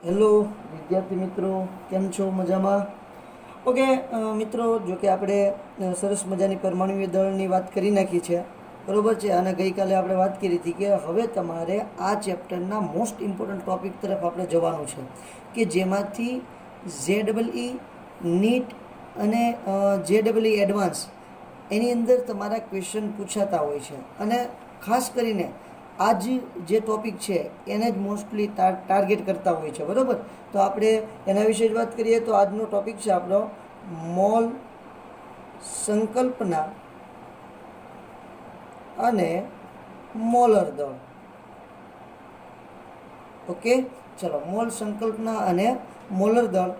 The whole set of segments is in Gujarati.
હેલો વિદ્યાર્થી મિત્રો, કેમ છો? મજામાં? ઓકે મિત્રો, જો કે આપણે સરસ મજાની પરમાણુ દળની વાત કરી નાખી છે, બરાબર છે. અને ગઈકાલે આપણે વાત કરી હતી કે હવે તમારે આ ચેપ્ટરના મોસ્ટ ઇમ્પોર્ટન્ટ ટોપિક તરફ આપણે જવાનું છે, કે જેમાંથી JEE નીટ અને JEE એડવાન્સ એની અંદર તમારા ક્વેશ્ચન પૂછાતા હોય છે. અને ખાસ કરીને આજ જે ટોપિક છે એને જ મોસ્ટલી ટાર્ગેટ કરતા હોય છે, બરાબર. તો આપણે એના વિશે જ વાત કરીએ તો આજનો ટોપિક છે આપણો મોલ સંકલ્પના અને મોલર દળ. ઓકે, ચલો, મોલ સંકલ્પના અને મોલર દળ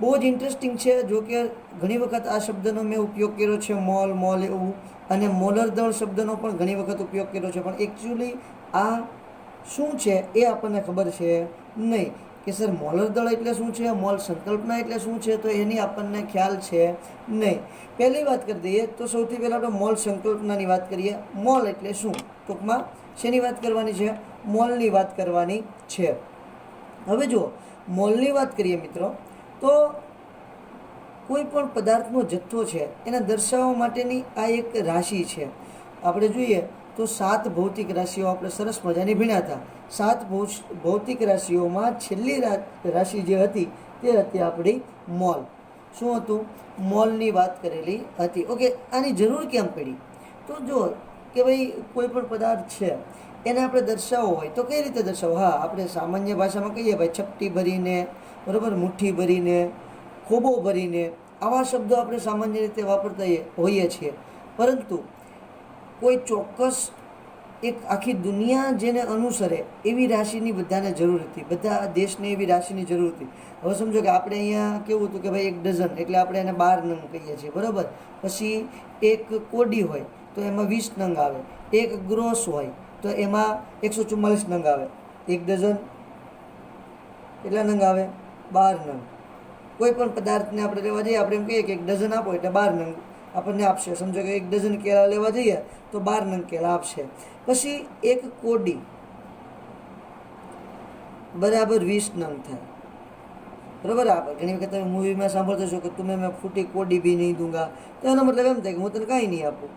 બહુ જ ઇન્ટરેસ્ટિંગ છે. જો કે ઘણી વખત આ શબ્દનો મેં ઉપયોગ કર્યો છે, મોલ એવું, અને મોલર દળ શબ્દનો પણ ઘણી વખત ઉપયોગ કર્યો છે, પણ એકચ્યુઅલી આ શું છે એ આપણને ખબર છે નહીં, કે સર મોલર દળ એટલે શું છે, મોલ સંકલ્પના એટલે શું છે, તો એની આપણને ખ્યાલ છે નહીં. પહેલી વાત કરી દઈએ તો સૌથી પહેલાં આપણે મોલ સંકલ્પનાની વાત કરીએ. મોલ એટલે શું? ટૂંકમાં શેની વાત કરવાની છે? મોલની વાત કરવાની છે. હવે જુઓ, મોલની વાત કરીએ મિત્રો, તો કોઈ પણ પદાર્થનો જથ્થો છે એને દર્શાવવા માટેની આ એક રાશિ છે. આપણે જોઈએ તો 7 ભૌતિક રાશિઓ આપણે સરસ મજાની ભણ્યા હતા. 7 ભૌતિક રાશિઓમાં છેલ્લી રાશિ જે હતી તે હતી આપણી મોલ. શું હતું? મોલની વાત કરેલી હતી. ઓકે, આની જરૂર કેમ પડી? તો જો કે ભાઈ કોઈ પણ પદાર્થ છે એને આપણે દર્શાવવો હોય તો કઈ રીતે દર્શાવો? હા, આપણે સામાન્ય ભાષામાં કહીએ ભાઈ ચપટી ભરીને, બરાબર, મુઠ્ઠી ભરીને, ખોબો ભરીને, આવા શબ્દો આપણે સામાન્ય રીતે વાપરતા હોઈએ છીએ. પરંતુ કોઈ ચોક્કસ એક આખી દુનિયા જેને અનુસરે એવી રાશિની બધાને જરૂર હતી, બધા દેશને એવી રાશિની જરૂર હતી. હવે સમજો કે આપણે અહીંયા કેવું હતું કે ભાઈ 1 ડઝન એટલે આપણે એને 12 નંગ કહીએ છીએ, બરાબર. પછી એક કોડી હોય તો એમાં 20 નંગ આવે. એક ગ્રોસ હોય તો એમાં 144 નંગ આવે. 1 ડઝન કેટલા નંગ આવે? 12 નંગ. કોઈ પણ પદાર્થને આપણે લેવા જઈએ, આપણે એમ કહીએ કે 1 ડઝન આપો એટલે 12 નંગ આપણને આપશે. સમજો કે 1 ડઝન કેળા લેવા જઈએ તો 12 નંગ કેળા આપશે. પછી એક કોડી બરાબર 20 નંગ થાય, બરાબર. આપણે ઘણી વખત તમે મૂવીમાં સાંભળતો છો કે તુમે મેં ફૂટી કોડી ભી નહીં દૂંગા, તો એનો મતલબ એમ થાય કે હું તને કાંઈ નહીં આપું,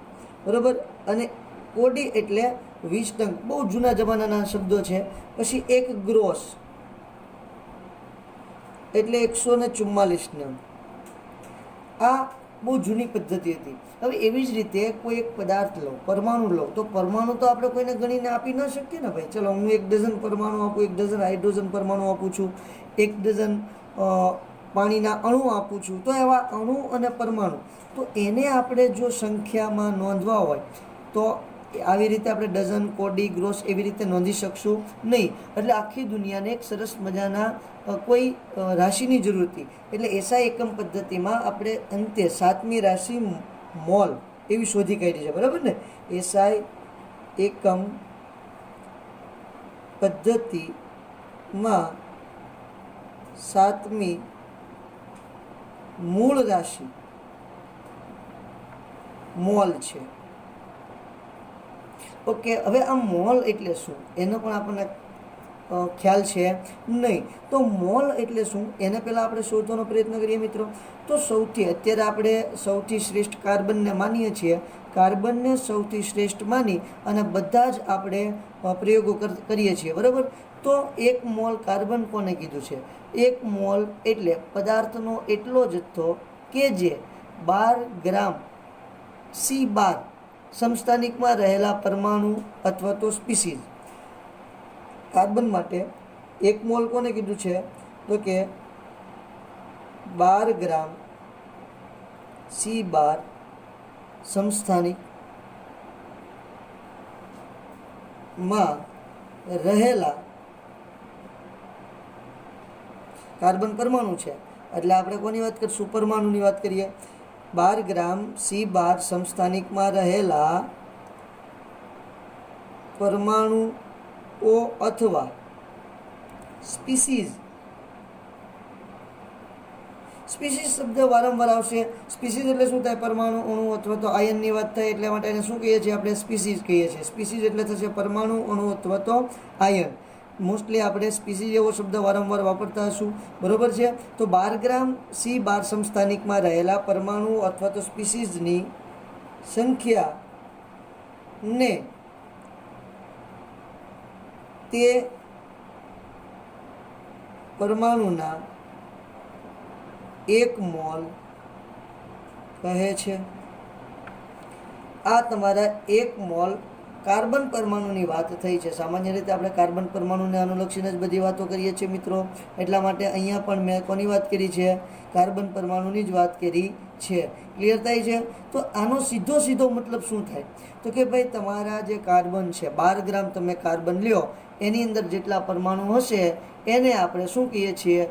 બરાબર. અને કોડી એટલે 20 નંગ, બહુ જૂના જમાનાના શબ્દો છે. પછી એક ગ્રોસ એટલે 144 નંગ. આ બહુ જૂની પદ્ધતિ હતી. હવે એવી જ રીતે કોઈ એક પદાર્થ લો, પરમાણુ લો, તો પરમાણુ તો આપણે કોઈને ગણીને આપી ન શકીએ ને ભાઈ. ચલો, હું 1 ડઝન પરમાણુ આપું, 1 ડઝન હાઇડ્રોજન પરમાણુ આપું છું, 1 ડઝન પાણીના અણુ આપું છું. તો એવા અણુ અને પરમાણુ, તો એને આપણે જો સંખ્યામાં નોંધવા હોય તો આવી રીતે આપણે ડઝન, કોડી, ગ્રોસ એવી રીતે નોંધી શકશું નહીં. એટલે આખી દુનિયાને એક સરસ મજાના કોઈ રાશિની જરૂર હતી. એટલે એસઆઈ એકમ પદ્ધતિમાં આપણે અંતે 7મી રાશિ મોલ એવી શોધી કાઢી છે, બરાબર ને. એસઆઈ એકમ પદ્ધતિમાં 7મી મૂળ રાશિ મોલ છે. ઓકે, હવે આ મોલ એટલે શું એનો પણ આપણને ખ્યાલ છે નહીં. તો મોલ એટલે શું એને પહેલાં આપણે શોધવાનો પ્રયત્ન કરીએ મિત્રો. તો અત્યારે આપણે સૌથી શ્રેષ્ઠ કાર્બનને માનીએ છીએ. કાર્બનને સૌથી શ્રેષ્ઠ માની અને બધા જ આપણે પ્રયોગો કરીએ છીએ, બરાબર. તો 1 મોલ કાર્બન કોને કીધું છે? 1 મોલ એટલે પદાર્થનો એટલો જથ્થો કે જે 12 ગ્રામ C12 સમસ્થાનિકમાં રહેલા પરમાણુ અથવા તો સ્પીસીઝ. કાર્બન માટે 1 મોલ કોને કીધું છે? તો કે 12 ગ્રામ C12 સમસ્થાનિકમાં રહેલા કાર્બન પરમાણુ છે. એટલે આપણે કોની વાત કરીશું? પરમાણુની વાત કરીએ. 12 ગ્રામ C12 સમસ્થાનિકમાં રહેલા પરમાણુઓ અથવા સ્પીસીઝ. સ્પીસીઝ શબ્દ વારંવાર આવશે. સ્પીસીઝ એટલે શું થાય? પરમાણુ, અણુ અથવા તો આયનની વાત થાય એટલે માટે એને શું કહીએ છીએ? આપણે સ્પીસીઝ કહીએ છીએ. સ્પીસીઝ એટલે થશે પરમાણુ, અણુ અથવા તો આયન. મોસ્ટલી આપણે સ્પીસીઝ એવો શબ્દ વારંવાર વાપરતા હશું, બરોબર છે. તો 12 ગ્રામ C12 સમસ્થાનિકમાં રહેલા પરમાણુ અથવા તો સ્પીસીઝની સંખ્યાને તે પરમાણુના 1 મોલ કહે છે. આ તમારા 1 મોલ કાર્બન પરમાણુની વાત થઈ છે. સામાન્ય રીતે આપણે કાર્બન પરમાણુને અનુલક્ષીને જ બધી વાતો કરીએ છીએ મિત્રો, એટલા માટે અહીંયા પણ મેં કોની વાત કરી છે? કાર્બન પરમાણુની જ વાત કરી છે. ક્લિયર થાય છે? તો આનો સીધો મતલબ શું થાય? તો કે ભાઈ તમારા જે કાર્બન છે, 12 ગ્રામ તમે કાર્બન લ્યો, એની અંદર જેટલા પરમાણુ હશે એને આપણે શું કહીએ છીએ?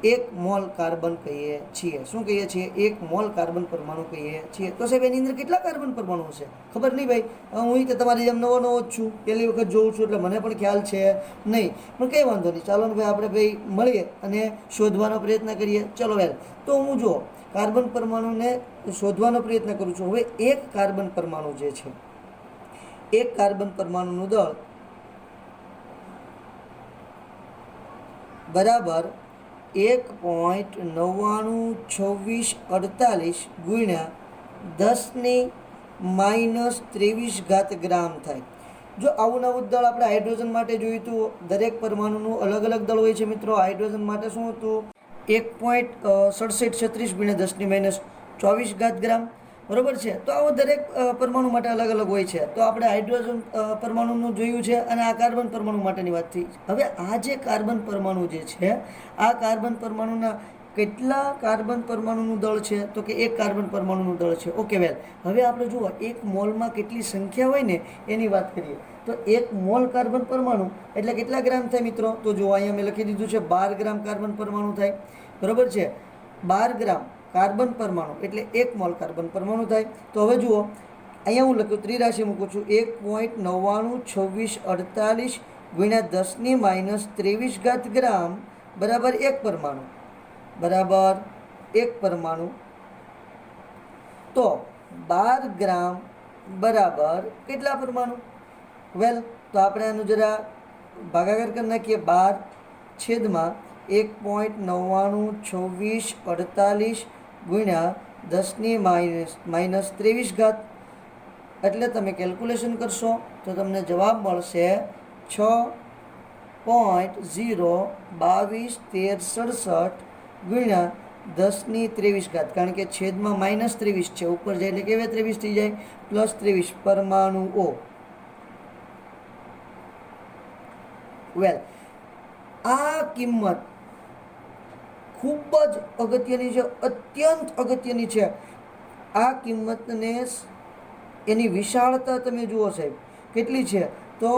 1 મોલ કાર્બન કહીએ છીએ. શું કહીએ છીએ? 1 મોલ કાર્બન પરમાણુ કહીએ છીએ. તો સાહેબ એની અંદર કેટલા કાર્બન પરમાણુ છે? ખબર નહીં ભાઈ, હું તો તમારી જેમ નવો જ છું, પહેલી વખત જોઉં છું એટલે મને પણ ખ્યાલ છે નહીં, પણ કંઈ વાંધો નહીં. ચાલો ને ભાઈ આપણે ભાઈ મળીએ અને શોધવાનો પ્રયત્ન કરીએ. ચલો વેલ, તો હું જો કાર્બન પરમાણુને શોધવાનો પ્રયત્ન કરું છું. હવે 1 કાર્બન પરમાણુ જે છે, 1 કાર્બન પરમાણુનું દળ બરાબર 1.992648 ગુણ્યા 10⁻³ ગ્રામ થાય. જો આવું નવું દળ આપણે હાઇડ્રોજન માટે જોયું હતું, દરેક પરમાણુનું અલગ અલગ દળ હોય છે મિત્રો. હાઇડ્રોજન માટે શું હતું? 1.6736 ગુણ્યા 10⁻24 ગ્રામ, બરોબર છે. તો આવો દરેક પરમાણુ માટે અલગ અલગ હોય છે. તો આપણે હાઇડ્રોજન પરમાણુનું જોયું છે અને આ કાર્બન પરમાણુ માટેની વાત થઈ. હવે આ જે કાર્બન પરમાણુ જે છે, આ કાર્બન પરમાણુના કેટલા કાર્બન પરમાણુનું દળ છે? તો કે 1 કાર્બન પરમાણુનું દળ છે. ઓકે વેલ, હવે આપણે જુઓ 1 મોલમાં કેટલી સંખ્યા હોય ને એની વાત કરીએ. તો 1 મોલ કાર્બન પરમાણુ એટલે કેટલા ગ્રામ થાય મિત્રો? તો જો અહીંયા મેં લખી દીધું છે 12 ગ્રામ કાર્બન પરમાણુ થાય, બરોબર છે. 12 ગ્રામ કાર્બન પરમાણુ એટલે 1 મોલ કાર્બન પરમાણુ થાય. તો હવે જુઓ અહીંયા હું લખ્યું ત્રિરાશિ મૂકું છું, 1.992648 ગુણ્યા 10⁻23 ગ્રામ બરાબર 1 પરમાણુ, બરાબર 1 પરમાણુ. તો 12 ગ્રામ બરાબર કેટલા પરમાણુ? વેલ, તો આપણે આનું જરા ભાગાકાર કરી નાખીએ. 12/1.992648 ગુણ્યા 10⁻³ એટલે તમે કેલ્ક્યુલેશન કરશો તો તમને જવાબ મળશે 6.0221367 ગુણ્યા 10⁻23, કારણ કે છેદમાં -23 છે, ઉપર જાય એટલે કેવે 23 થઈ જાય, +23 પરમાણુઓ. વેલ, આ કિંમત ખૂબ જ અગત્યની છે, અત્યંત અગત્યની છે. આ કિંમતને એની વિશાળતા તમે જુઓ સાહેબ કેટલી છે. તો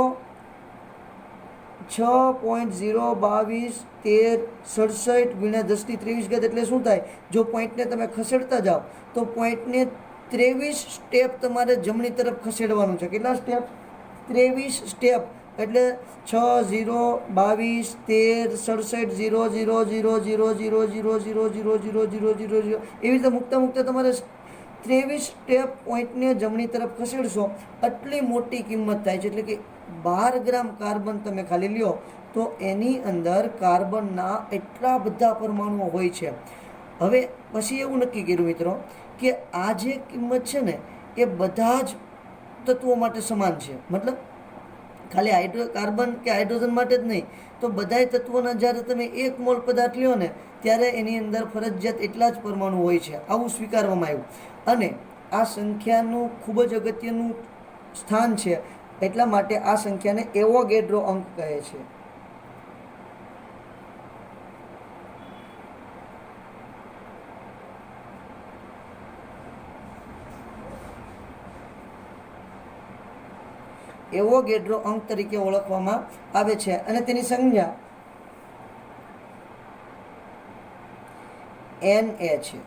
6.0221367 ગુણ્યા 10⁻23 એટલે શું થાય? જો પોઈન્ટને તમે ખસેડતા જાઓ તો પોઈન્ટને 23 સ્ટેપ તમારે જમણી તરફ ખસેડવાનું છે. કેટલા સ્ટેપ? 23 સ્ટેપ. એટલે 6.0221367000000000000 એવી રીતે મૂકતા તમારે 23 સ્ટેપ પોઈન્ટને જમણી તરફ ખસેડશો, આટલી મોટી કિંમત થાય છે. એટલે કે 12 ગ્રામ કાર્બન તમે ખાલી લ્યો તો એની અંદર કાર્બનના એટલા બધા પરમાણુઓ હોય છે. હવે પછી એવું નક્કી કર્યું મિત્રો કે આ જે કિંમત છે ને એ બધા જ તત્વો માટે સમાન છે. મતલબ ખાલી કાર્બન કે હાઇડ્રોજન માટે જ નહીં, તો બધાય તત્વોના જ્યારે તમે 1 મોલ પદાર્થ લ્યો ને ત્યારે એની અંદર ફરજિયાત એટલા જ પરમાણુ હોય છે. આવું સ્વીકારવામાં આવ્યું અને આ સંખ્યાનું ખૂબ જ અગત્યનું સ્થાન છે. એટલા માટે આ સંખ્યાને એવોગેડ્રો અંક કહે છે. એવોગેડ્રો અંક તરીકે ઓળખવામાં આવે છે અને તેની સંજ્ઞા Na છે.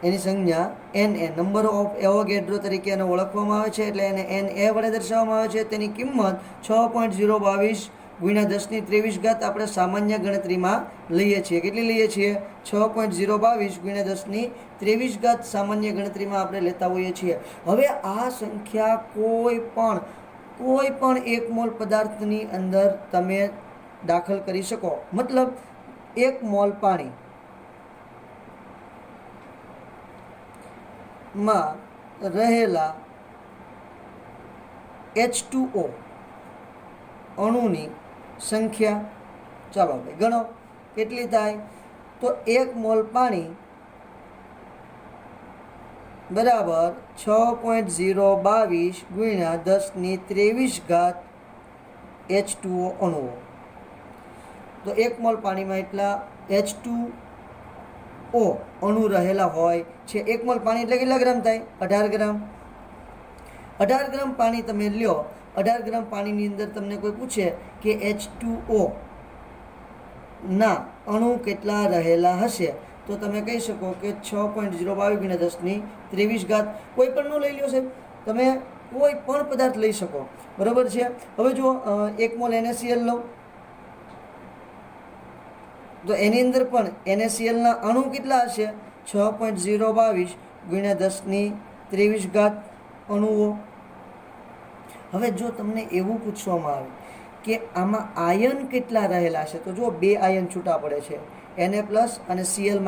એની સંજ્ઞા Na, નંબર ઓફ એવોગેડ્રો તરીકે એને ઓળખવામાં આવે છે. એટલે એને Na વડે દર્શાવવામાં આવે છે. તેની કિંમત 6.022 ગુણ્યા 10⁻23 આપણે સામાન્ય ગણતરીમાં લઈએ છીએ. કેટલી લઈએ છીએ? 6.022 ગુણ્યા 10⁻23 સામાન્ય ગણતરીમાં આપણે લેતા હોઈએ છીએ. હવે આ સંખ્યા કોઈ પણ કોઈ પણ 1 મોલ પદાર્થની અંદર તમે દાખલ કરી શકો. મતલબ 1 મોલ પાણીમાં રહેલા H2O અણુની સંખ્યા, ચાલો ભાઈ ગણો કેટલી થાય. તો 1 મોલ પાણી બરાબર 6.022 ગુણ્યા 1023 H2O અણુઓ. તો 1 મોલ પાણીમાં એટલા H2O અણુ રહેલા હોય છે. 1 મોલ પાણી એટલે કેટલા ગ્રામ થાય? 18 ગ્રામ. 18 ગ્રામ પાણી તમે લ્યો. 18 ગ્રામ પાણીની અંદર તમને કોઈ પૂછે કે H2O ના અણુ કેટલા રહેલા હશે, તો તમે કહી શકો કે 6.022 ગુણ્યા 1023. કોઈ પણ નો લઈ લો સાહેબ, તમે કોઈ પણ પદાર્થ લઈ શકો, બરાબર છે. હવે જો 1 મોલ NaCl લો, તો એની અંદર પણ NaCl ના અણુ કેટલા હશે? 6.022 ગુણ્યા 1023 અણુઓ. હવે જો તમને એવું પૂછવામાં આવે કે આમાં આયન કેટલા રહેલા છે, તો જો 2 આયન છૂટા પડે છે, Na+ અને Cl-,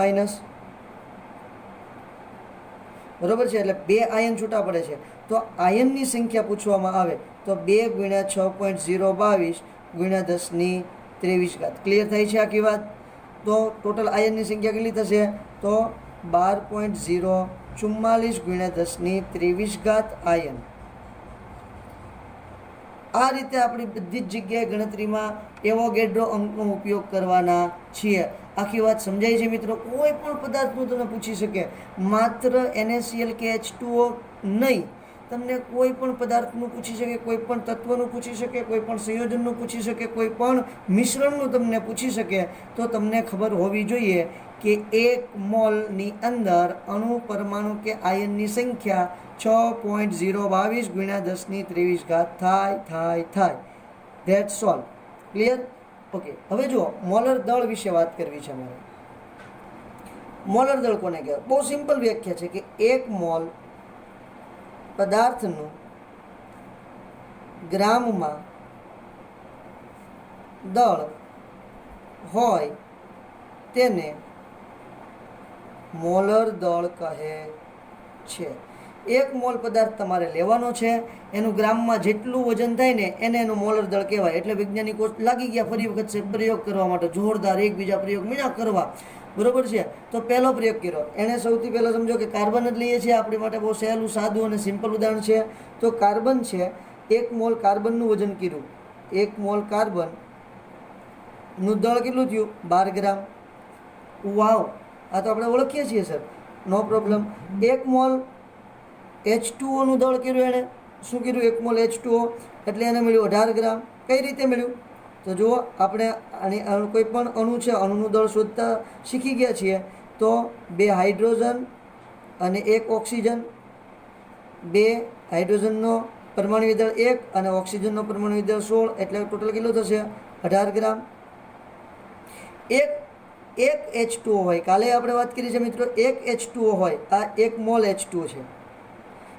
બરોબર છે. એટલે 2 આયન છૂટા પડે છે. તો આયનની સંખ્યા પૂછવામાં આવે તો 2 ગુણ્યા 6.022 ગુણ્યા 1023. ક્લિયર થાય છે આખી વાત? તો ટોટલ આયનની સંખ્યા કેટલી થશે? તો 12.044 ગુણ્યા 1023 આયન. આ રીતે આપણી બધી જ જગ્યાએ ગણતરીમાં એવોગેડ્રો અંકનો ઉપયોગ કરવાના છીએ. આખી વાત સમજાય છે મિત્રો? કોઈ પણ પદાર્થનું તમને પૂછી શકે, માત્ર NaCl કે H2O નહીં, તમને કોઈ પણ પદાર્થનું પૂછી શકે, કોઈ પણ તત્વનું પૂછી શકે, કોઈ પણ સંયોજનનું પૂછી શકે, કોઈ પણ મિશ્રણનું તમને પૂછી શકે. તો તમને ખબર હોવી જોઈએ કે 1 મોલની અંદર અણુ, પરમાણુ કે આયનની સંખ્યા 6.022 ગુણ્યા 1023 થાય. That's all. ક્લિયર? ઓકે. હવે જો મોલર દળ વિશે વાત કરવી છે મારે. મોલર દળ કોને કહેવાય? બહુ સિમ્પલ વ્યાખ્યા છે કે 1 મોલ પદાર્થનું ગ્રામમાં દળ હોય તેને મોલર દળ કહે છે. 1 મોલ પદાર્થ તમારે લેવાનો છે, એનું ગ્રામમાં જેટલું વજન થાય ને એને એનું મોલર દળ કહેવાય. એટલે વૈજ્ઞાનિકો લાગી ગયા ફરી વખત પ્રયોગ કરવા માટે, જોરદાર એકબીજા પ્રયોગ મીના કરવા, બરોબર છે. તો પહેલો પ્રયોગ કર્યો એણે સૌથી પહેલાં સમજો કે કાર્બન જ લઈએ છીએ, આપણી માટે બહુ સહેલું, સાદું અને સિમ્પલ ઉદાહરણ છે. તો કાર્બન છે, 1 મોલ કાર્બનનું વજન કર્યું, 1 મોલ કાર્બનનું દળ કેટલું થયું? 12 ગ્રામ. વાવ, આ તો આપણે ઓળખીએ છીએ સર, નો પ્રોબ્લેમ. 1 મોલ H2O નું દળ કર્યું, એણે શું કર્યું? 1 મોલ H2O એટલે એને મળ્યું 18 ગ્રામ. કઈ રીતે મળ્યું? તો જુઓ, આપણે કોઈ પણ અણુ છે, અણુનું દળ શોધતા શીખી ગયા છીએ. તો 2 હાઇડ્રોજન અને 1 ઓક્સિજન, 2 હાઇડ્રોજનનો પરમાણુ દળ 1 અને ઓક્સિજનનો પરમાણુ દળ 16, એટલે ટોટલ કેટલું થશે? 18 ગ્રામ. એક H2O હોય, કાલે આપણે વાત કરી છે મિત્રો, 1 H2O હોય, આ 1 મોલ H2O છે,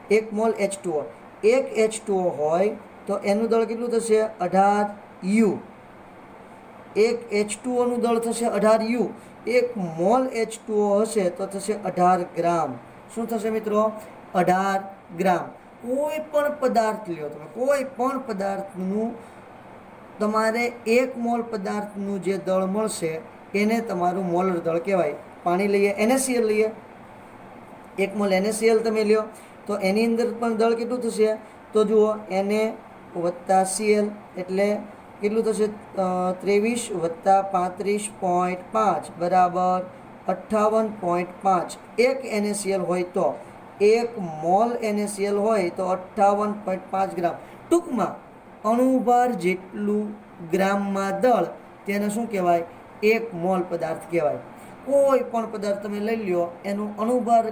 1 મોલ H2O. 1 H2O હોય તો એનું દળ કેટલું થશે? 18U. 1 H2O નું દળ થશે 18U. 1 મોલ H2O હશે તો થશે 18 ગ્રામ. શું થશે મિત્રો? 18 ગ્રામ. કોઈ પણ પદાર્થ લ્યો તમે, કોઈ પણ પદાર્થનું તમારે 1 મોલ પદાર્થનું જે દળ મળશે એને તમારું મોલર દળ કહેવાય. પાણી લઈએ, NaCl લઈએ, 1 મોલ NaCl તમે લ્યો તો એની અંદર પણ દળ કેટલું થશે? તો જુઓ, Na + Cl એટલે કેટલું થશે? 23 + 35.5 બરાબર 58.5. 1 NaCl હોય તો, 1 મોલ NaCl હોય તો 58.5 ગ્રામ. ટૂંકમાં અણુભાર જેટલું ગ્રામમાં દળ, તેને શું કહેવાય? 1 મોલ પદાર્થ કહેવાય. કોઈ પણ પદાર્થ તમે લઈ લ્યો, એનું અણુભાર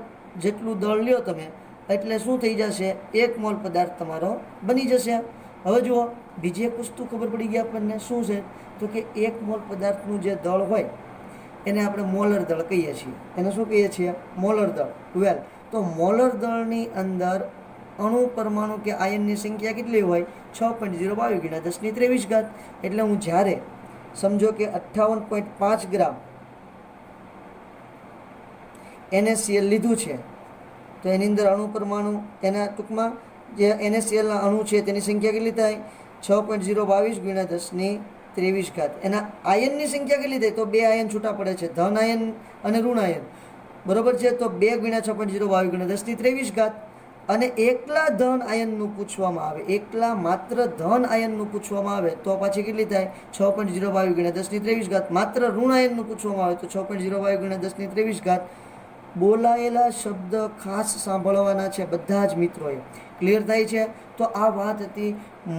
જેટલું દળ લ્યો તમે, એટલે શું થઈ જશે? 1 મોલ પદાર્થ તમારો બની જશે. હવે જુઓ, બીજી એક વસ્તુ ખબર પડી ગઈ આપણને. શું છે? તો કે 1 મોલ પદાર્થનું જે દળ હોય એને આપણે મોલર દળ કહીએ છીએ. એને શું કહીએ છીએ? મોલર દળ. વેલ, તો મોલર દળની અંદર અણુ પરમાણુ કે આયનની સંખ્યા કેટલી હોય? 6.022 ગુણ્યા 10⁻23. એટલે હું જ્યારે સમજો કે 58.5 ગ્રામ NaCl લીધું છે, તો એની અંદર અણુ પરમાણુ, એના ટૂંકમાં જે NaClના અણુ છે તેની સંખ્યા કેટલી થાય? 6.022 ગુણ્યા 10⁻23. એના આયનની સંખ્યા કેટલી થાય? તો 2 આયન છૂટા પડે છે, ધન આયન અને ઋણ આયન, બરોબર છે. તો 2 ગુણ્યા 6.022 ગુણ્યા 10⁻23. અને એકલા ધન આયનનું પૂછવામાં આવે, એકલા માત્ર ધન આયનનું પૂછવામાં આવે તો પાછી કેટલી થાય? 6.022 ગુણ્યા 10⁻23. માત્ર ઋણ આયનનું પૂછવામાં આવે તો 6.022 ગુણ્યા 10⁻23. બોલાયેલા શબ્દ ખાસ સાંભળવાના છે બધા જ મિત્રોએ. ક્લિયર થાય છે? તો આ વાત હતી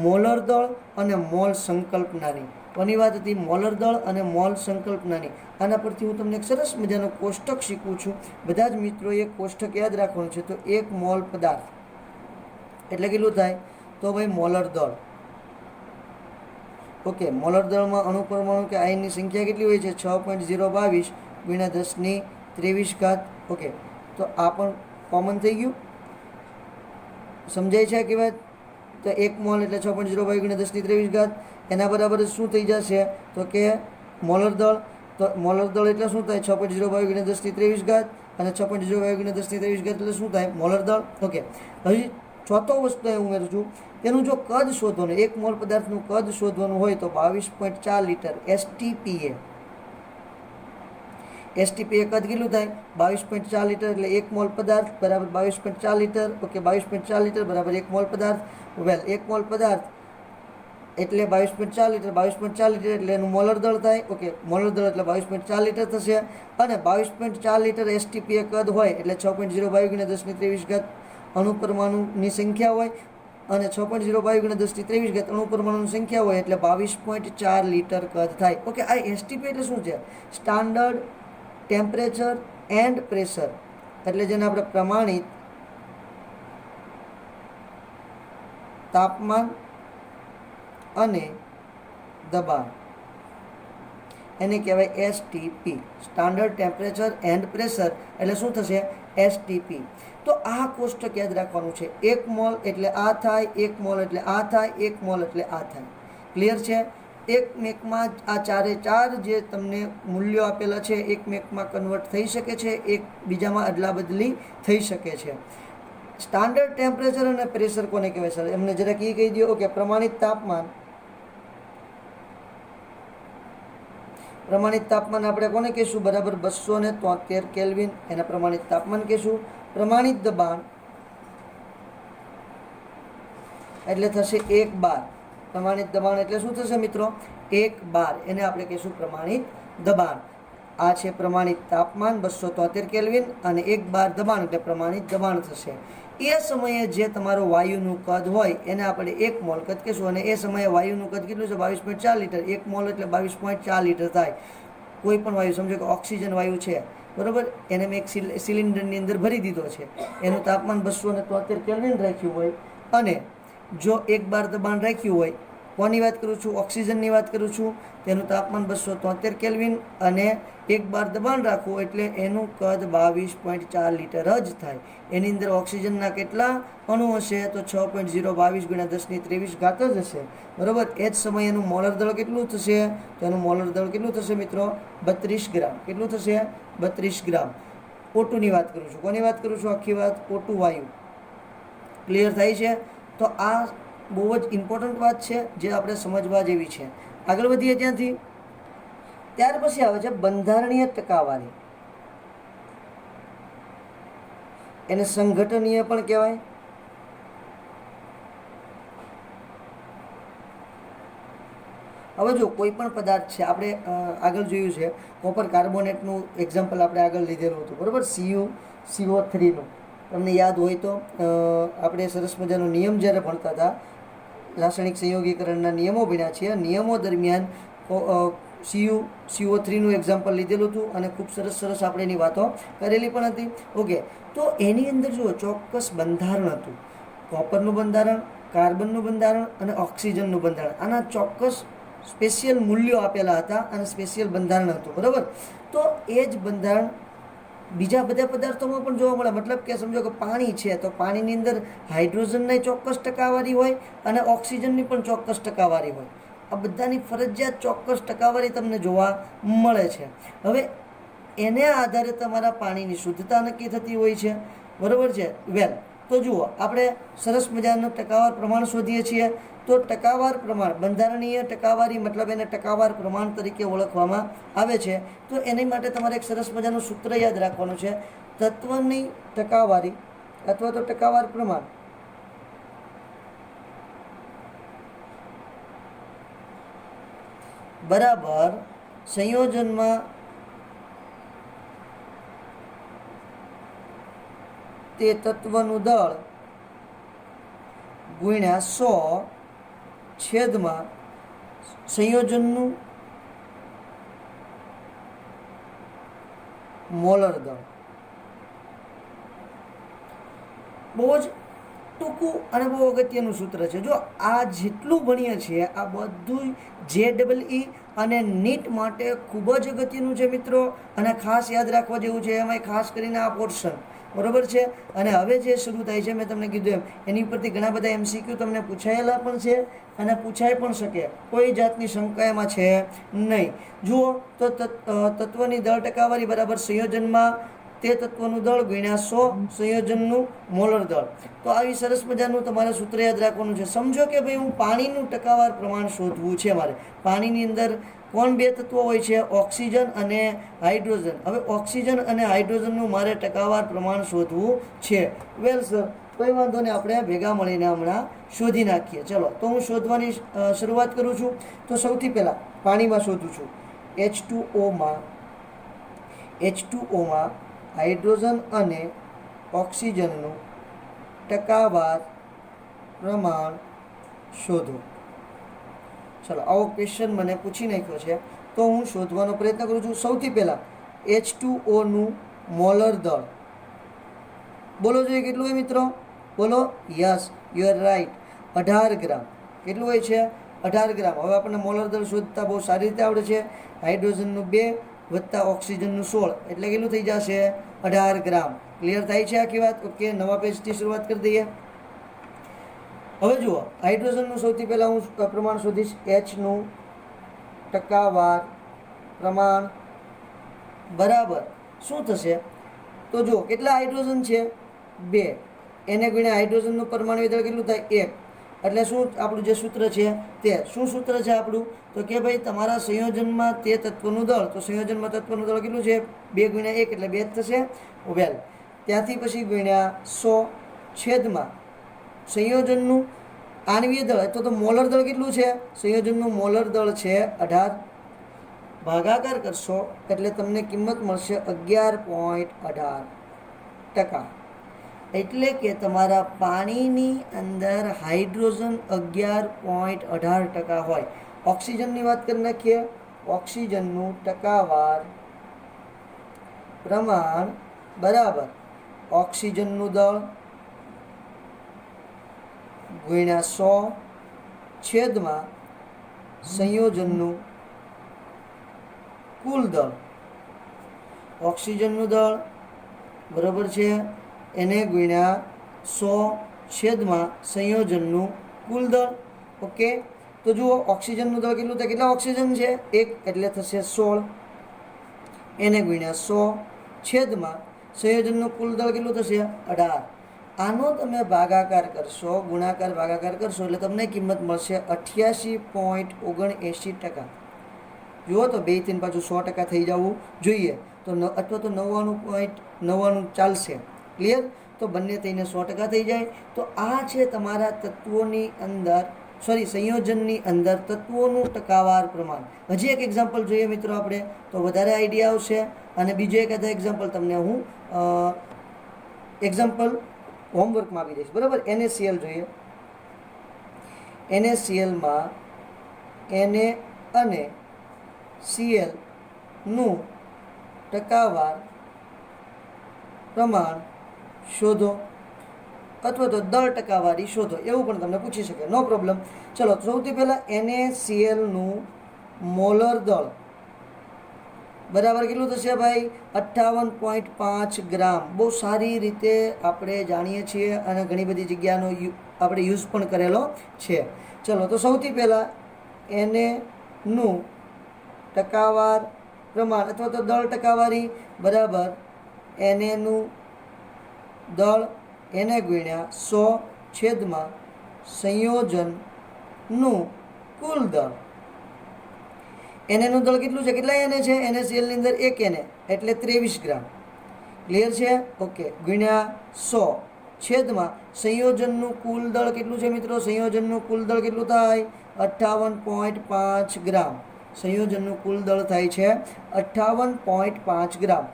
મોલર દળ અને મોલ સંકલ્પનાની. કોની વાત હતી? મોલર દળ અને મોલ સંકલ્પનાની. આના પરથી હું તમને એક સરસ મજાનો કોષ્ટક શીખવું છું. બધા જ મિત્રોએ કોષ્ટક યાદ રાખવાનું છે. તો 1 મોલ પદાર્થ એટલે કેટલું થાય? તો ભાઈ મોલર દળ. ઓકે, મોલર દળમાં અણુ પરમાણુ કે આયનની સંખ્યા કેટલી હોય છે? 6.022 ગુણ્યા 10⁻23. ઓકે, તો આ પણ કોમન થઈ ગયું. સમજાય છે કે વાત? તો 1 મોલ એટલે 6.022 ગુણ્યા 10⁻23. એના બરાબર શું થઈ જશે? તો કે મોલર દળ. તો મોલર દળ એટલે શું થાય? 6.022 ગુણ્યા 10⁻23. અને 6.022 ગુણ્યા 10⁻23 એટલે શું થાય? મોલર દળ. ઓકે, હજી ચોથો વસ્તુ એ ઉમેરું છું, તેનું જો કદ શોધવાનું, 1 મોલ પદાર્થનું કદ શોધવાનું હોય તો 22.4 લિટર STPA. STPA કદ કેટલું થાય? 22.4 લિટર. એટલે 1 મોલ પદાર્થ બરાબર 22.4 લિટર. ઓકે, 22.4 લિટર બરાબર 1 મોલ પદાર્થ. વેલ, 1 મોલ પદાર્થ એટલે 22.4 લિટર. 22.4 લિટર એટલે એનું મોલર દળ થાય. ઓકે, મોલર દળ એટલે 22.4 લિટર થશે. અને 22.4 લિટર STPA કદ હોય એટલે 6.022 ગુણ્યા 10⁻23 અણુ પરમાણુની સંખ્યા હોય. અને 6.022 ગુણ્યા 10⁻23 અણુ પરમાણુની સંખ્યા હોય એટલે 22.4 લિટર કદ થાય. ઓકે, આ STPA એટલે શું છે? Standard temperature and pressure. એટલે જેને આપણે પ્રમાણિત તાપમાન અને દબાણ, એને કહેવાય STP. Standard temperature and pressure એટલે શું થશે? STP. તો આ કોષ્ટક યાદ રાખવાનું છે. 1 મોલ એટલે આ થાય, 1 મોલ એટલે આ થાય, 1 મોલ એટલે આ થાય. ક્લિયર છે? એકમેકમાં આ ચારે ચાર જે તમને મૂલ્યો આપેલા છે એકમેકમાં કન્વર્ટ થઈ શકે છે, એકબીજામાં અદલા બદલી થઈ શકે છે. સ્ટાન્ડર્ડ ટેમ્પરેચર અને પ્રેશર કોને કહેવાય સર? એમને જરાક એ કહી દો. ઓકે, પ્રમાણિત તાપમાન. પ્રમાણિત તાપમાન આપણે કોને કહીશું? બરાબર 273 કેલ્વિન. એના પ્રમાણિત તાપમાન કહીશું. પ્રમાણિત દબાણ એટલે થશે 1 બાર. પ્રમાણિત દબાણ એટલે શું થશે મિત્રો? 1 બાર. એને આપણે કહીશું પ્રમાણિત દબાણ. આ છે પ્રમાણિત તાપમાન 273 કેલ્વિન અને 1 બાર દબાણ એટલે પ્રમાણિત દબાણ થશે. એ સમયે જે તમારો વાયુનું કદ હોય એને આપણે 1 મોલ કદ કહીશું. અને એ સમયે વાયુનું કદ કેટલું છે? 22.4 લિટર. 1 મોલ એટલે 22.4 લિટર થાય. કોઈ પણ વાયુ, સમજો કે ઓક્સિજન વાયુ છે, બરાબર, એને મેં એક સિલિન્ડરની અંદર ભરી દીધો છે. એનું તાપમાન 273 કેલ્વિન રાખ્યું હોય અને જો 1 બાર દબાણ રાખ્યું હોય, કોની વાત કરું છું? ઓક્સિજનની વાત કરું છું. તેનું તાપમાન 273 કેલ્વિન અને 1 બાર દબાણ રાખવું એટલે એનું કદ 22.4 લિટર જ થાય. એની અંદર ઓક્સિજનના કેટલા અણુ હશે? તો 6.022 ગુણ્યા 10⁻23 જ હશે, બરાબર. એ જ સમયે એનું મોલર દળ કેટલું થશે? તો એનું મોલર દળ કેટલું થશે મિત્રો? 32 ગ્રામ. કેટલું થશે? 32 ગ્રામ. O2ની વાત કરું છું. કોની વાત કરું છું? આખી વાત O2 વાયુ. ક્લિયર થાય છે? તો આ બહુ જ ઇમ્પોર્ટન્ટ વાત છે જે આપણે સમજવા જેવી છે. આગળ વધીએ ત્યાંથી. ત્યાર પછી આવે છે બંધારણીય ટકાવારી. એને સંગઠનીય પણ કહેવાય. હવે જો કોઈ પણ પદાર્થ છે, આપણે આગળ જોયું છે કોપર કાર્બોનેટનું એક્ઝામ્પલ આપણે આગળ લીધેલું હતું, બરાબર. CO3નું તમને યાદ હોય તો આપણે સરસ મજાનો નિયમ જ્યારે ભણતા હતા, રાસાયણિક સંયોગીકરણના નિયમો ભણ્યા છીએ. નિયમો દરમિયાન CO3નું એક્ઝામ્પલ લીધેલું હતું અને ખૂબ સરસ આપણે એની વાતો કરેલી પણ હતી. ઓકે, તો એની અંદર જુઓ ચોક્કસ બંધારણ હતું. કોપરનું બંધારણ, કાર્બનનું બંધારણ અને ઓક્સિજનનું બંધારણ. આના ચોક્કસ સ્પેશિયલ મૂલ્યો આપેલા હતા અને સ્પેશિયલ બંધારણ હતું, બરાબર. તો એ જ બંધારણ બીજા બધા પદાર્થોમાં પણ જોવા મળે. મતલબ કે સમજો કે પાણી છે તો પાણીની અંદર હાઇડ્રોજનની ચોક્કસ ટકાવારી હોય અને ઓક્સિજનની પણ ચોક્કસ ટકાવારી હોય. આ બધાની ફરજિયાત ચોક્કસ ટકાવારી તમને જોવા મળે છે. હવે એને આધારે તમારા પાણીની શુદ્ધતા નક્કી થતી હોય છે, બરાબર છે. વેલ, તો જુઓ, આપણે સરસ મજાનું ટકાવાર પ્રમાણ શોધીએ છીએ. તો ટકાવાર પ્રમાણ, બંધારણીય ટકાવારી મતલબ એને ટકાવાર પ્રમાણ તરીકે ઓળખવામાં આવે છે. તો એની માટે તમારે એક સરસ મજાનું સૂત્ર યાદ રાખવાનું છે. તત્વની ટકાવારી અથવા તો ટકાવાર પ્રમાણ બરાબર સંયોજનમાં તે તત્વનું દળ ગુણ્યા 100 છેદમાં સંયોજનનું મોલર દળ. બહુ જ ટૂંકું અને બહુ અગત્યનું સૂત્ર છે. જો આ જેટલું ભણીએ છીએ આ બધું JEE અને નીટ માટે ખૂબ જ અગત્યનું છે મિત્રો, અને ખાસ યાદ રાખવા જેવું છે. એમાં ખાસ કરીને આ પોર્શન, બરાબર છે. અને હવે જે શરૂ થાય છે, મેં તમને કીધું એમ, એની ઉપરથી ઘણા બધા MCQ તમને પૂછાયેલા પણ છે અને પૂછાઈ પણ શકે. કોઈ જાતની શંકા એમાં છે નહીં. જુઓ તો તત્વની દળ ટકાવારી બરાબર સંયોજનમાં તે તત્વનું દળ ગુણ્યા 100 સંયોજનનું મોલર દળ. તો આવી સરસ મજાનું તમારે સૂત્ર યાદ રાખવાનું છે. સમજો કે ભાઈ હું પાણીનું ટકાવાર પ્રમાણ શોધવું છે મારે. પાણીની અંદર કોણ બે તત્વો હોય છે? ઓક્સિજન અને હાઇડ્રોજન. હવે ઓક્સિજન અને હાઇડ્રોજનનું મારે ટકાવાર પ્રમાણ શોધવું છે. વેલ સર, કોઈ વાંધો નહીં, આપણે ભેગા મળીને હમણાં શોધી નાખીએ. ચલો, તો હું શોધવાની શરૂઆત કરું છું. તો સૌથી પહેલાં પાણીમાં શોધું છું. H2O માં હાઇડ્રોજન અને ઓક્સિજનનું ટકાવાર પ્રમાણ શોધો. ચલો, આવો ક્વેશ્ચન મને પૂછી નાખ્યો છે તો હું શોધવાનો પ્રયત્ન કરું છું. સૌથી પહેલાં H2Oનું મોલર દળ બોલો જોઈએ કેટલું હોય મિત્રો? બોલો. યસ, યુ આર રાઈટ, 18 ગ્રામ. કેટલું હોય છે? 18 ગ્રામ. હવે આપણને મોલર દળ શોધતા બહુ સારી રીતે આવડે છે. હાઇડ્રોજનનું 2 વત્તા ઓક્સિજનનું 16 એટલે કેટલું થઈ જશે? 18 ગ્રામ. ક્લિયર થાય છે આખી વાત? ઓકે, નવા પેજથી શરૂઆત કરી દઈએ. હવે જુઓ, હાઇડ્રોજનનું સૌથી પહેલાં હું પ્રમાણ શોધીશ. Hનું ટકાવાર પ્રમાણ બરાબર શું થશે? તો જુઓ, કેટલા હાઇડ્રોજન છે? 2. એને ગુણ્યા હાઇડ્રોજનનું પરમાણુ દળ કેટલું થાય? 1. એટલે શું આપણું જે સૂત્ર છે તે શું સૂત્ર છે આપણું? તો કે ભાઈ તમારા સંયોજનમાં તે તત્વનું દળ, તો સંયોજનમાં તત્વનું દળ કેટલું છે? 2 ગુણ્યા 1 એટલે 2 જ થશે. વેલ, ત્યાંથી પછી ગુણ્યા 100 છેદમાં સંયોજનનું આણ્વીય દળ અથવા તો મોલર દળ કેટલું છે? સંયોજનનું મોલર દળ છે 18. ભાગાકાર કરશો એટલે તમને કિંમત મળશે 11.18%. એટલે કે તમારા પાણીની અંદર હાઇડ્રોજન 11.18% હોય. ઓક્સિજનની વાત કરી નાખીએ. ઓક્સિજનનું ટકાવાર પ્રમાણ બરાબર ઓક્સિજનનું દળ ગુણ્યા 100 છેદમાં સંયોજનનું કુલ દળ. ઓક્સિજનનું દળ બરાબર છે એને ગુણ્યા 100 છેદમાં સંયોજનનું કુલ દળ. ઓકે, તો જુઓ, ઓક્સિજનનું દળ કેટલું થાય? કેટલા ઓક્સિજન છે? 1 એટલે થશે 16. એને ગુણ્યા 100 છેદમાં સંયોજનનું કુલ દળ કેટલું થશે? 18. આનો તમે ભાગાકાર કરશો, ગુણાકાર ભાગાકાર કરશો એટલે તમને કિંમત મળશે 88.79%. જુઓ, તો 2 3 પાછું 100% થઈ જવું જોઈએ. તો અથવા તો 99.99 ચાલશે. ક્લિયર? તો બંને થઈને 100% થઈ જાય. તો આ છે તમારા તત્વોની અંદર, સંયોજનની અંદર તત્વોનું ટકાવાર પ્રમાણ. હજી એક એક્ઝામ્પલ જોઈએ મિત્રો આપણે, તો વધારે આઈડિયા આવશે. અને બીજો એક એક્ઝામ્પલ તમને હું એક્ઝામ્પલ હોમવર્કમાં આપી દઈશ. બરાબર? NaCl જોઈએ. NaClમાં Na અને Cl નું ટકાવાર પ્રમાણ શોધો અથવા તો દળ ટકાવારી શોધો, એવું પણ તમને પૂછી શકે. નો પ્રોબ્લેમ. ચલો, સૌથી પહેલાં NaCl નું મોલર દળ બરાબર કેટલું થશે ભાઈ? 58.5 ગ્રામ. બહુ સારી રીતે આપણે જાણીએ છીએ અને ઘણી બધી જગ્યાનો આપણે યુઝ પણ કરેલો છે. ચલો, તો સૌથી પહેલાં નું ટકાવાર પ્રમાણ અથવા તો દળ ટકાવારી બરાબર નું દળ ગુણ્યા 100 છેદમાં સંયોજનનું કુલ દળ. નું દળ કેટલું છે? કેટલા છે? NaClની અંદર 1 Na એટલે 23 ગ્રામ. ક્લિયર છે? ઓકે. ગુણ્યા 100 છેદમાં સંયોજનનું કુલ દળ કેટલું છે મિત્રો? સંયોજનનું કુલ દળ કેટલું થાય? 58.5 ગ્રામ. સંયોજનનું કુલ દળ થાય છે 58.5 ગ્રામ.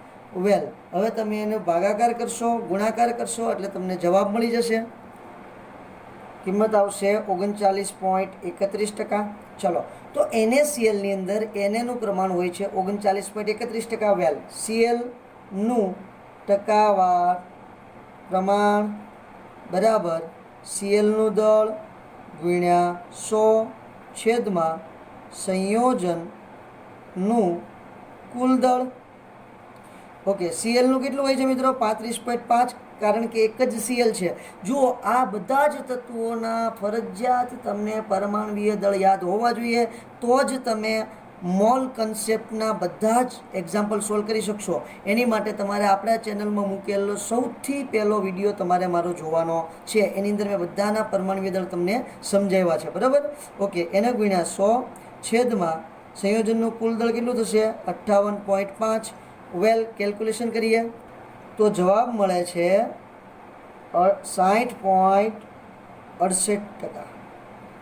વેલ, હવે તમે એનો ભાગાકાર કરશો, ગુણાકાર કરશો એટલે તમને જવાબ મળી જશે. કિંમત આવશે 39.31%. ચલો, તો NaClની અંદર નું પ્રમાણ હોય છે 39.31%. વેલ, Clનું ટકાવાર પ્રમાણ બરાબર Clનું દળ ગુણ્યા 100 છેદમાં સંયોજનનું કુલ દળ. ઓકે, Clનું કેટલું હોય છે મિત્રો? 35.5, કારણ કે એક જ Cl છે. જુઓ, આ બધા જ તત્વોના ફરજિયાત તમને પરમાણવીય દળ યાદ હોવા જોઈએ, તો જ તમે મોલ કન્સેપ્ટના બધા જ એક્ઝામ્પલ સોલ્વ કરી શકશો. એની માટે તમારે આપણા ચેનલમાં મૂકેલો સૌથી પહેલો વિડીયો તમારે મારો જોવાનો છે. એની અંદર મેં બધાના પરમાણવીય દળ તમને સમજાવ્યા છે. બરાબર? ઓકે, એને ગુણ્યા 100 છેદમાં સંયોજનનું કુલ દળ કેટલું થશે? 58.5. વેલ, કેલ્ક્યુલેશન કરીએ તો જવાબ મળે છે 60.68%.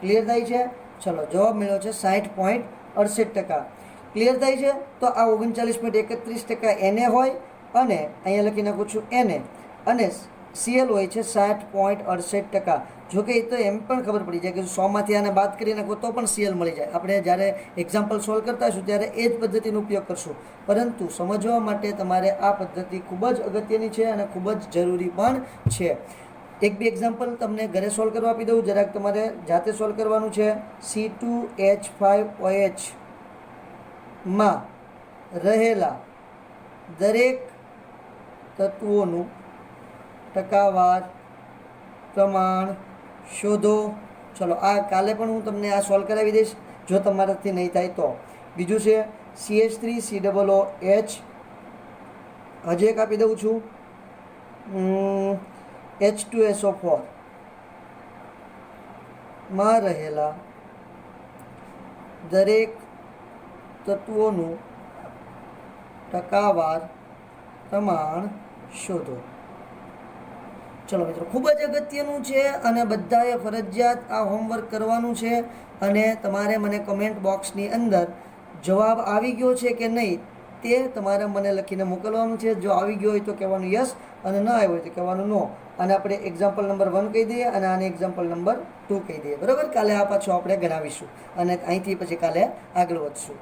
ક્લિયર થાય છે? ચલો, જવાબ મળ્યો છે 60.68%. ક્લિયર થાય છે? તો આ 39.31% Na હોય અને અહીંયા લખી નાખું છું Na, અને Cl હોય છે 60.68%. જોકે એ તો એમ પણ ખબર પડી જાય કે 100માંથી આને બાદ કરી નાખો તો પણ Cl મળી જાય. આપણે જ્યારે એક્ઝામ્પલ સોલ્વ કરતા હશું ત્યારે એ જ પદ્ધતિનો ઉપયોગ કરશું. પરંતુ સમજવા માટે તમારે આ પદ્ધતિ ખૂબ જ અગત્યની છે અને ખૂબ જ જરૂરી પણ છે. એક બે એક્ઝામ્પલ તમને ઘરે સોલ્વ કરવા આપી દઉં, જરાક તમારે જાતે સોલ્વ કરવાનું છે. C2H5OH માં રહેલા દરેક તત્વોનું ટકાવાર પ્રમાણ શોધો. ચલો, આ કાલે પણ હું તમને આ સોલ્વ કરાવી દઈશ જો તમારાથી નહીં થાય તો. બીજું છે CH3COOH. હજી એક આપી દઉં છું, H2SO4 માં રહેલા દરેક તત્વોનું ટકાવાર પ્રમાણ શોધો. ચલો મિત્રો, ખૂબ જ અગત્યનું છે અને બધાએ ફરજિયાત આ હોમવર્ક કરવાનું છે. અને તમારે મને કમેન્ટ બોક્સની અંદર જવાબ આવી ગયો છે કે નહીં તે તમારે મને લખીને મોકલવાનું છે. જો આવી ગયો હોય તો કહેવાનું યસ, અને ન આવ્યો હોય તો કહેવાનું નો. અને આપણે એક્ઝામ્પલ નંબર 1 કહી દઈએ અને આને એક્ઝામ્પલ નંબર 2 કહી દઈએ. બરાબર? કાલે આ પાછું આપણે ગણાવીશું અને અહીંથી પછી કાલે આગળ વધશું.